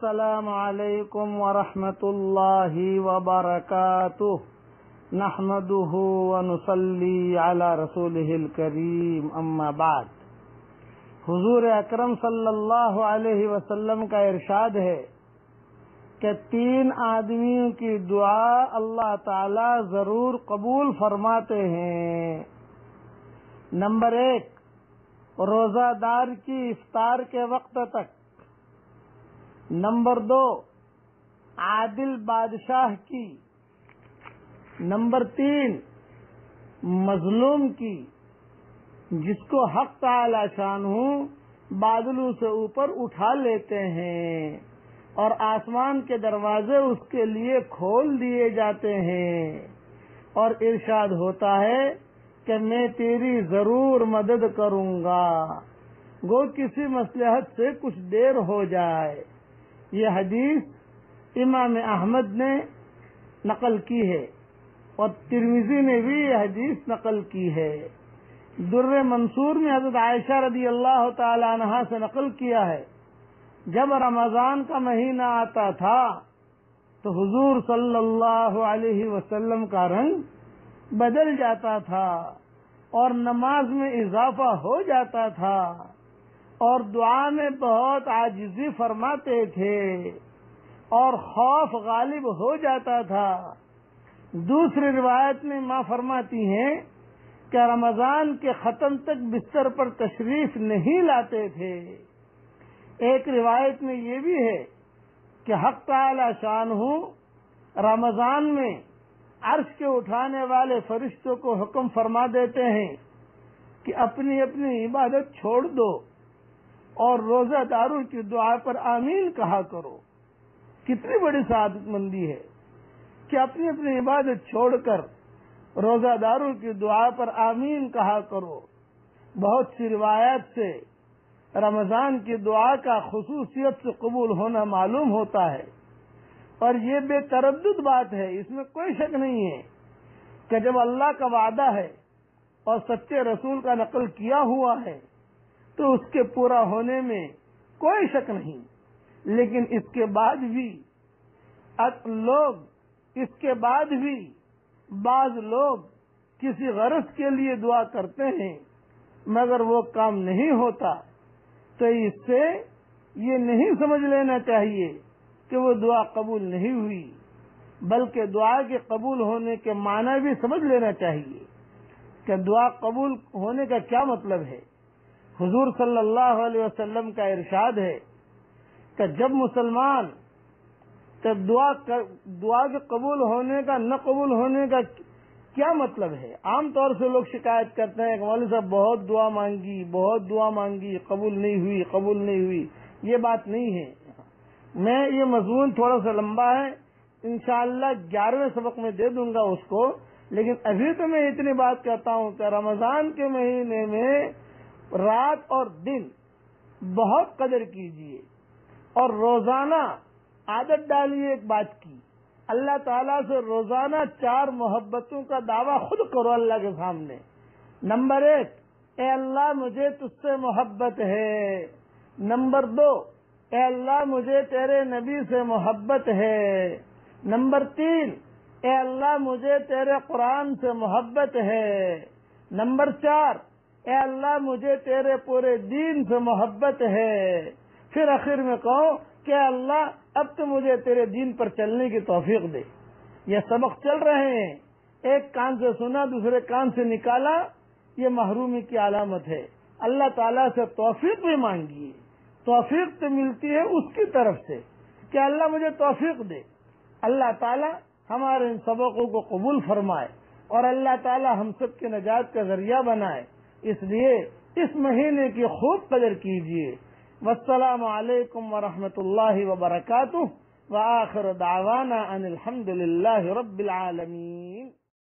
السلام علیکم ورحمۃ اللہ وبرکاتہ نحمده ونصلی علی رسولہ الکریم اما بعد۔ حضور اکرم صلی اللہ علیہ وسلم کا ارشاد ہے کہ 3 آدمیوں کی دعا اللہ تعالی ضرور قبول فرماتے ہیں۔ نمبر 1، روزہ دار کی افطار کے وقت تک۔ نمبر 2، عادل بادشاہ کی۔ نمبر 3، مظلوم کی، جس کو حق تعالی شانہ بادلوں سے اوپر اٹھا لیتے ہیں اور آسمان کے دروازے اس کے لیے کھول دیے جاتے ہیں، اور ارشاد ہوتا ہے کہ میں تیری ضرور مدد کروں گا، گو کسی مصلحت سے کچھ دیر ہو جائے۔ یہ حدیث امام احمد نے نقل کی ہے اور ترمذی نے بھی یہ حدیث نقل کی ہے۔ در منصور میں حضرت عائشہ رضی اللہ تعالی عنہا سے نقل کیا ہے، جب رمضان کا مہینہ آتا تھا تو حضور صلی اللہ علیہ وسلم کا رنگ بدل جاتا تھا اور نماز میں اضافہ ہو جاتا تھا اور دعا میں بہت عاجزی فرماتے تھے اور خوف غالب ہو جاتا تھا۔ دوسری روایت میں ماں فرماتی ہیں کہ رمضان کے ختم تک بستر پر تشریف نہیں لاتے تھے۔ ایک روایت میں یہ بھی ہے کہ حق تعالی شانہ رمضان میں عرش کے اٹھانے والے فرشتوں کو حکم فرما دیتے ہیں کہ اپنی اپنی عبادت چھوڑ دو اور روزہ داروں کی دعا پر آمین کہا کرو۔ کتنی بڑی سعادت مندی ہے کہ اپنی اپنی عبادت چھوڑ کر روزہ داروں کی دعا پر آمین کہا کرو۔ بہت سی روایات سے رمضان کی دعا کا خصوصیت سے قبول ہونا معلوم ہوتا ہے، اور یہ بے تردد بات ہے، اس میں کوئی شک نہیں ہے کہ جب اللہ کا وعدہ ہے اور سچے رسول کا نقل کیا ہوا ہے تو اس کے پورا ہونے میں کوئی شک نہیں۔ لیکن اس کے بعد بھی بعض لوگ کسی غرض کے لیے دعا کرتے ہیں مگر وہ کام نہیں ہوتا، تو اس سے یہ نہیں سمجھ لینا چاہیے کہ وہ دعا قبول نہیں ہوئی، بلکہ دعا کے قبول ہونے کے معنی بھی سمجھ لینا چاہیے کہ دعا قبول ہونے کا کیا مطلب ہے۔ حضور صلی اللہ علیہ وسلم کا ارشاد ہے کہ جب مسلمان دعا کے قبول ہونے کا نہ قبول ہونے کا کیا مطلب ہے؟ عام طور سے لوگ شکایت کرتے ہیں کہ مولوی صاحب بہت دعا مانگی قبول نہیں ہوئی۔ یہ بات نہیں ہے۔ میں یہ مضمون تھوڑا سا لمبا ہے، انشاءاللہ 11ویں سبق میں دے دوں گا اس کو، لیکن ابھی تو میں اتنی بات کہتا ہوں کہ رمضان کے مہینے میں رات اور دن بہت قدر کیجیے اور روزانہ عادت ڈالیے ایک بات کی، اللہ تعالیٰ سے روزانہ 4 محبتوں کا دعویٰ خود کرو اللہ کے سامنے۔ نمبر 1، اے اللہ مجھے تجھ سے محبت ہے۔ نمبر 2، اے اللہ مجھے تیرے نبی سے محبت ہے۔ نمبر 3، اے اللہ مجھے تیرے قرآن سے محبت ہے۔ نمبر 4، اے اللہ مجھے تیرے پورے دین سے محبت ہے۔ پھر آخر میں کہو کہ اللہ اب تو مجھے تیرے دین پر چلنے کی توفیق دے۔ یہ سبق چل رہے ہیں، ایک کان سے سنا دوسرے کان سے نکالا، یہ محرومی کی علامت ہے۔ اللہ تعالیٰ سے توفیق بھی مانگیے، توفیق تو ملتی ہے اس کی طرف سے کہ اللہ مجھے توفیق دے۔ اللہ تعالیٰ ہمارے ان سبقوں کو قبول فرمائے اور اللہ تعالیٰ ہم سب کے نجات کا ذریعہ بنائے۔ اس لیے اس مہینے کی خوب قدر کیجیے۔ والسلام علیکم ورحمۃ اللہ وبرکاتہ، وآخر دعوانا ان الحمد للہ رب العالمین۔